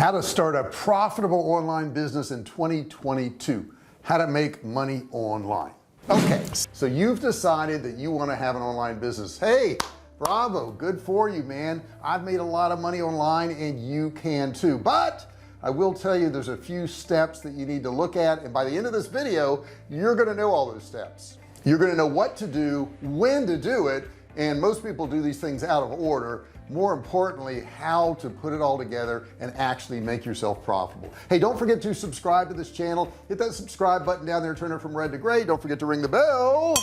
How to start a profitable online business in 2022. How to make money online. Okay, so you've decided that you want to have an online business. Hey, bravo, good for you, man. I've made a lot of money online and you can too, but I will tell you there's a few steps that you need to look at, and by the end of this video you're going to know all those steps. You're going to know what to do, when to do it, and most people do these things out of order. More importantly, how to put it all together and actually make yourself profitable. Hey, don't forget to subscribe to this channel. Hit that subscribe button down there, turn it from red to gray. Don't forget to ring the bell,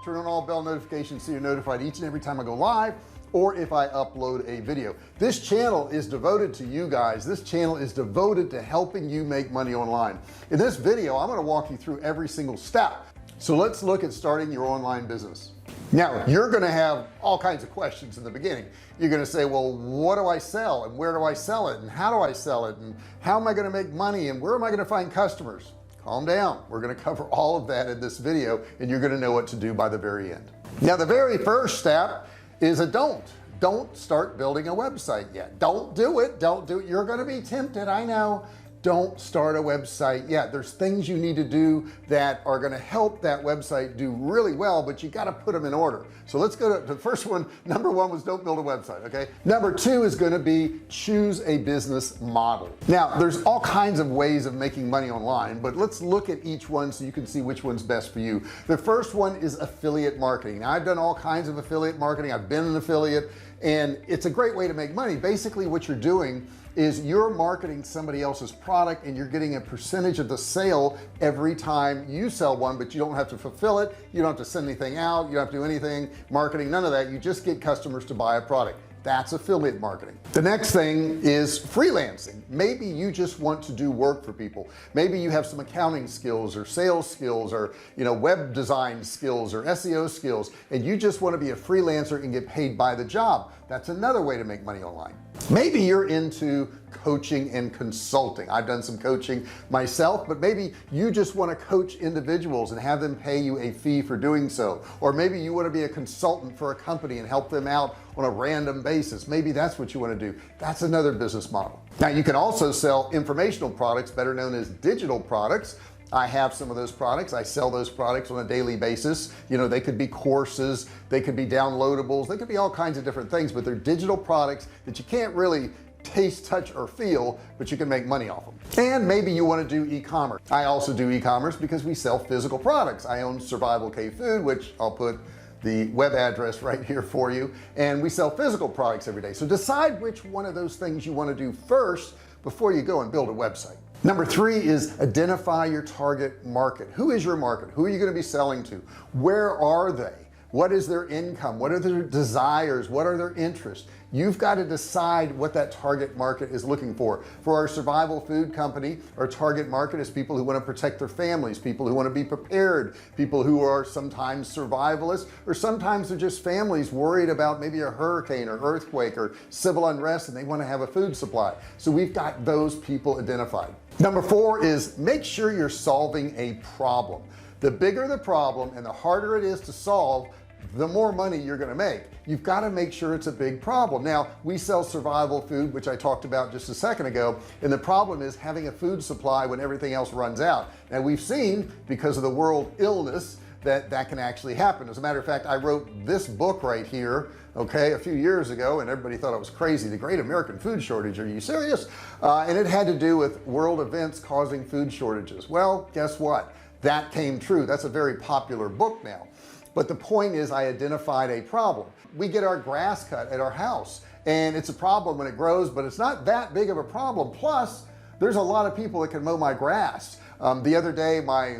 turn on all bell notifications so you're notified each and every time I go live or if I upload a video. This channel is devoted to you guys. This channel is devoted to helping you make money online. In this video I'm going to walk you through every single step. So let's look at starting your online business. Now you're going to have all kinds of questions in the beginning. You're going to say, well, what do I sell and where do I sell it and how do I sell it and how am I going to make money and where am I going to find customers? Calm down, we're going to cover all of that in this video and you're going to know what to do by the very end. Now the very first step is a don't start building a website yet. Don't do it. You're going to be tempted, I know. Don't start a website yet. There's things you need to do that are going to help that website do really well, but you got to put them in order. So let's go to the first one. Number one was don't build a website. Okay, number two is going to be choose a business model. Now there's all kinds of ways of making money online, but let's look at each one so you can see which one's best for you. The first one is affiliate marketing. Now, I've done all kinds of affiliate marketing. I've been an affiliate and it's a great way to make money. Basically what you're doing is you're marketing somebody else's product and you're getting a percentage of the sale every time you sell one, but you don't have to fulfill it, you don't have to send anything out, you don't have to do anything marketing, none of that. You just get customers to buy a product. That's affiliate marketing. The next thing is freelancing. Maybe you just want to do work for people. Maybe you have some accounting skills or sales skills or web design skills or SEO skills and you just want to be a freelancer and get paid by the job. That's another way to make money online. Maybe you're into coaching and consulting. I've done some coaching myself, but maybe you just want to coach individuals and have them pay you a fee for doing so. Or maybe you want to be a consultant for a company and help them out on a random basis. Maybe that's what you want to do. That's another business model. Now you can also sell informational products, better known as digital products. I have some of those products. I sell those products on a daily basis. They could be courses, they could be downloadables, they could be all kinds of different things, but they're digital products that you can't really taste, touch, or feel, but you can make money off them. And maybe you want to do e-commerce. I also do e-commerce because we sell physical products. I own Survival Cave Food, which I'll put the web address right here for you, and we sell physical products every day. So decide which one of those things you want to do first before you go and build a website. Number three is identify your target market. Who is your market? Who are you going to be selling to? Where are they? What is their income? What are their desires? What are their interests? You've got to decide what that target market is looking for. For our survival food company, our target market is people who want to protect their families, people who want to be prepared, people who are sometimes survivalists, or sometimes they're just families worried about maybe a hurricane or earthquake or civil unrest and they want to have a food supply. So we've got those people identified. Number four is make sure you're solving a problem. The bigger the problem and the harder it is to solve, the more money you're going to make. You've got to make sure it's a big problem. Now we sell survival food, which I talked about just a second ago, and the problem is having a food supply when everything else runs out. And we've seen, because of the world illness, that can actually happen. As a matter of fact, I wrote this book right here, okay, a few years ago, and everybody thought I was crazy. The Great American Food Shortage, are you serious? And it had to do with world events causing food shortages. Well, guess what? That came true. That's a very popular book now. But the point is, I identified a problem. We get our grass cut at our house and it's a problem when it grows, but it's not that big of a problem. Plus there's a lot of people that can mow my grass. The other day my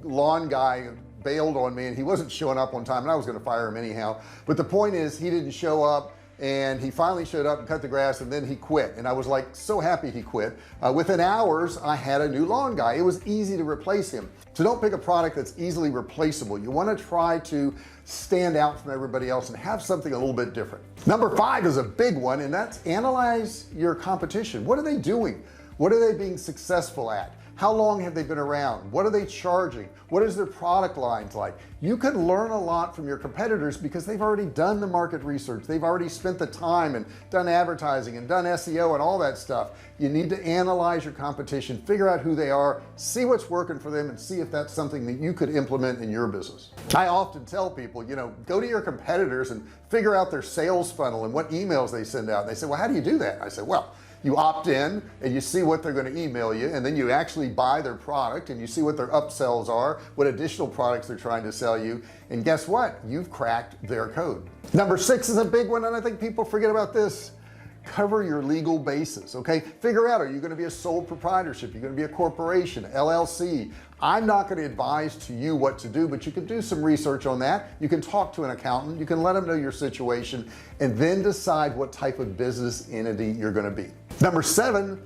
lawn guy bailed on me and he wasn't showing up on time and I was going to fire him anyhow, but the point is he didn't show up and he finally showed up and cut the grass and then he quit, and I was like so happy he quit. Within hours I had a new lawn guy. It was easy to replace him. So don't pick a product that's easily replaceable. You want to try to stand out from everybody else and have something a little bit different. Number five is a big one, and that's analyze your competition. What are they doing? What are they being successful at? how long have they been around, what are they charging, what is their product lines like. You can learn a lot from your competitors because they've already done the market research, they've already spent the time and done advertising and done SEO and all that stuff. You need to analyze your competition, figure out who they are, see what's working for them, and see if that's something that you could implement in your business. I often tell people, you know, go to your competitors and figure out their sales funnel and what emails they send out. And they say, well, how do you do that? I say, well, you opt in and you see what they're going to email you, and then you actually buy their product and you see what their upsells are, what additional products they're trying to sell you, and guess what, you've cracked their code. Number 6 is a big one, and I think people forget about this. Cover your legal basis. Okay, figure out, are you going to be a sole proprietorship, you're going to be a corporation, LLC. I'm not going to advise to you what to do, but you can do some research on that. You can talk to an accountant, you can let them know your situation, and then decide what type of business entity you're going to be. Number 7,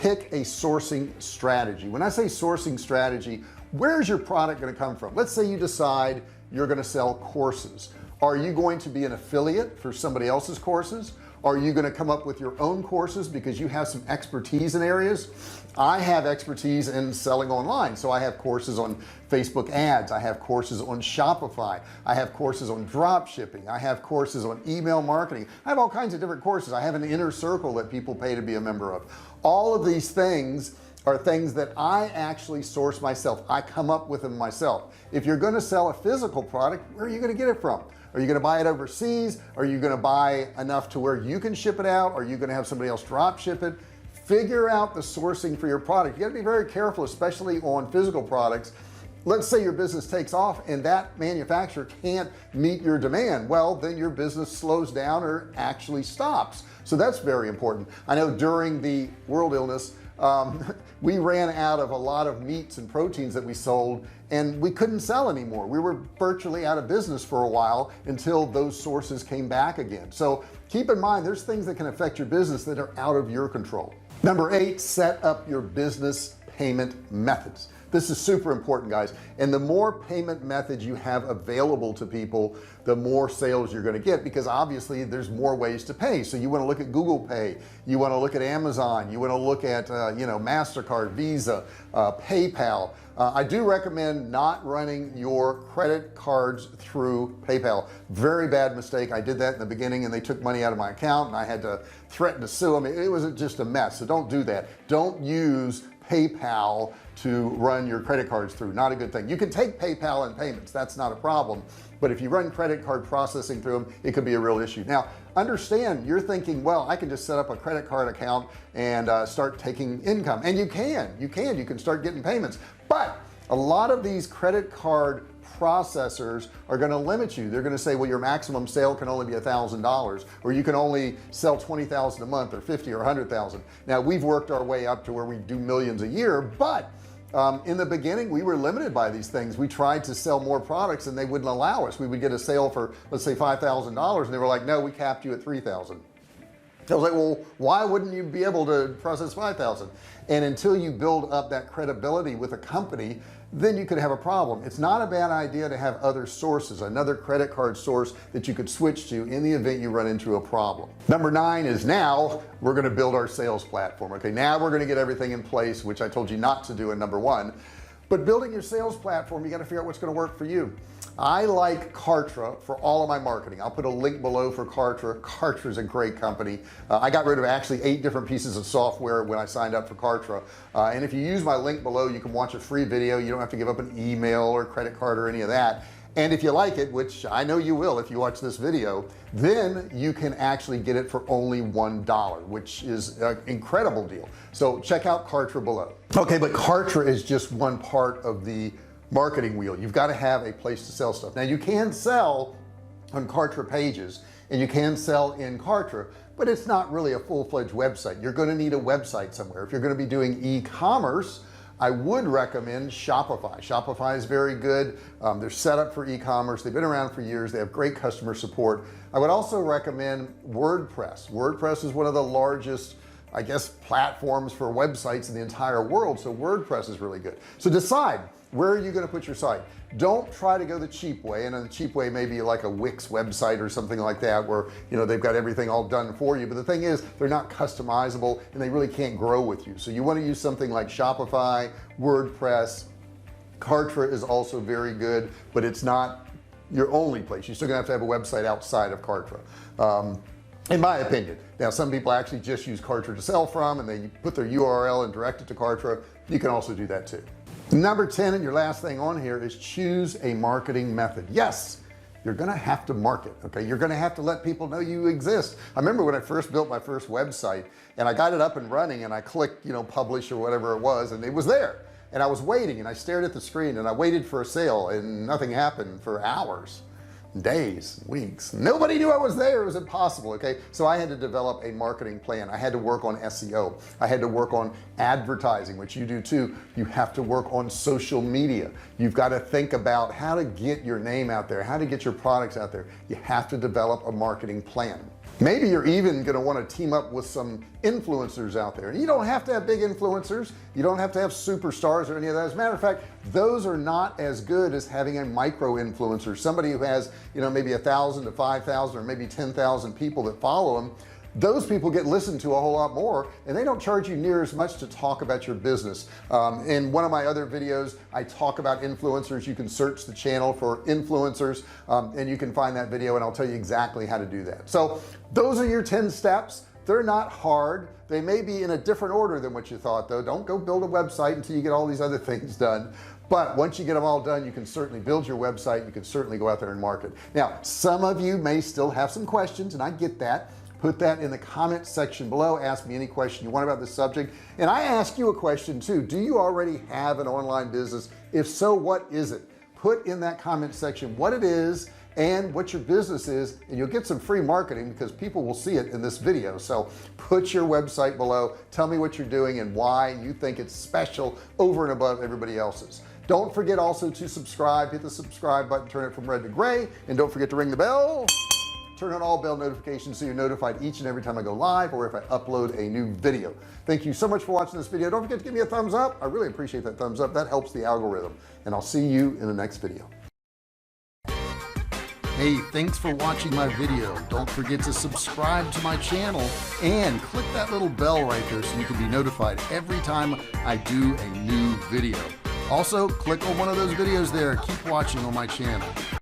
pick a sourcing strategy. When I say sourcing strategy, where's your product going to come from? Let's say you decide you're going to sell courses. Are you going to be an affiliate for somebody else's courses? Are you going to come up with your own courses because you have some expertise in areas? I have expertise in selling online, so I have courses on Facebook ads, I have courses on Shopify, I have courses on drop shipping, I have courses on email marketing, I have all kinds of different courses. I have an inner circle that people pay to be a member of. All of these things are things that I actually source myself. I come up with them myself. If you're going to sell a physical product, where are you going to get it from? Are you going to buy it overseas? Are you going to buy enough to where you can ship it out? Are you going to have somebody else drop ship it? Figure out the sourcing for your product. You got to be very careful, especially on physical products. Let's say your business takes off and that manufacturer can't meet your demand. Well, then your business slows down or actually stops. So that's very important. I know during the world illness, we ran out of a lot of meats and proteins that we sold, and we couldn't sell anymore. We were virtually out of business for a while until those sources came back again. So keep in mind, there's things that can affect your business that are out of your control. Number 8, set up your business payment methods. This is super important, guys, and the more payment methods you have available to people, the more sales you're going to get, because obviously there's more ways to pay. So you want to look at Google Pay, you want to look at Amazon, you want to look at MasterCard, Visa, PayPal. I do recommend not running your credit cards through PayPal. Very bad mistake. I did that in the beginning and they took money out of my account and I had to threaten to sue them. It was just a mess. So don't do that. Don't use PayPal to run your credit cards through. Not a good thing. You can take PayPal and payments, that's not a problem, but if you run credit card processing through them, it could be a real issue. Now understand, you're thinking, well, I can just set up a credit card account and start taking income, and you can start getting payments, but a lot of these credit card processors are going to limit you. They're going to say, well, your maximum sale can only be $1,000, or you can only sell 20,000 a month, or 50 or 100,000. Now we've worked our way up to where we do millions a year, but in the beginning we were limited by these things. We tried to sell more products and they wouldn't allow us. We would get a sale for, let's say, $5,000, and they were like, no, we capped you at 3,000. I was like, well, why wouldn't you be able to process 5,000? And until you build up that credibility with a company, then you could have a problem. It's not a bad idea to have other sources, another credit card source that you could switch to in the event you run into a problem. Number 9 is, now we're going to build our sales platform. Okay, now we're going to get everything in place, which I told you not to do in number 1. But building your sales platform, you got to figure out what's going to work for you. I like Kartra for all of my marketing. I'll put a link below for Kartra. Kartra is a great company. I got rid of actually 8 different pieces of software when I signed up for Kartra, and if you use my link below, you can watch a free video. You don't have to give up an email or credit card or any of that. And if you like it, which I know you will if you watch this video, then you can actually get it for only $1, which is an incredible deal. So check out Kartra below. Okay, but Kartra is just one part of the marketing wheel. You've got to have a place to sell stuff. Now you can sell on Kartra pages and you can sell in Kartra, but it's not really a full-fledged website. You're going to need a website somewhere. If you're going to be doing e-commerce, I would recommend Shopify. Shopify is very good. They're set up for e-commerce. They've been around for years. They have great customer support. I would also recommend WordPress. WordPress is one of the largest I guess platforms for websites in the entire world, so WordPress is really good. So decide, where are you going to put your site? Don't try to go the cheap way, and the cheap way may be like a Wix website or something like that, where they've got everything all done for you, but the thing is they're not customizable and they really can't grow with you. So you want to use something like Shopify, WordPress. Kartra is also very good, but it's not your only place. You're still gonna have to have a website outside of Kartra, in my opinion. Now some people actually just use Kartra to sell from, and they put their URL and direct it to Kartra. You can also do that too. Number 10, and your last thing on here, is choose a marketing method. Yes, you're gonna have to market. Okay, you're gonna have to let people know you exist. I remember when I first built my first website and I got it up and running, and I clicked publish or whatever it was, and it was there, and I was waiting, and I stared at the screen, and I waited for a sale, and nothing happened for hours, days, weeks. Nobody knew I was there. It was impossible. Okay, so I had to develop a marketing plan. I had to work on SEO. I had to work on advertising, which you do too. You have to work on social media. You've got to think about how to get your name out there, how to get your products out there. You have to develop a marketing plan. Maybe you're even going to want to team up with some influencers out there. You don't have to have big influencers. You don't have to have superstars or any of that. As a matter of fact, those are not as good as having a micro influencer, somebody who has maybe 1,000 to 5,000 or maybe 10,000 people that follow them. Those people get listened to a whole lot more, and they don't charge you near as much to talk about your business. In one of my other videos, I talk about influencers. You can search the channel for influencers, and you can find that video, and I'll tell you exactly how to do that. So those are your 10 steps. They're not hard. They may be in a different order than what you thought, though. Don't go build a website until you get all these other things done. But once you get them all done, you can certainly build your website. You can certainly go out there and market. Now, some of you may still have some questions, and I get that. Put that in the comment section below. Ask me any question you want about this subject, and I ask you a question too. Do you already have an online business? If so, what is it? Put in that comment section what it is and what your business is, and you'll get some free marketing because people will see it in this video. So put your website below, tell me what you're doing and why you think it's special over and above everybody else's. Don't forget also to subscribe. Hit the subscribe button, turn it from red to gray, and don't forget to ring the bell. Turn on all bell notifications so you're notified each and every time I go live or if I upload a new video. Thank you so much for watching this video. Don't forget to give me a thumbs up. I really appreciate that thumbs up. That helps the algorithm, and I'll see you in the next video. Hey, thanks for watching my video. Don't forget to subscribe to my channel and click that little bell right there so you can be notified every time I do a new video. Also, click on one of those videos there. Keep watching on my channel.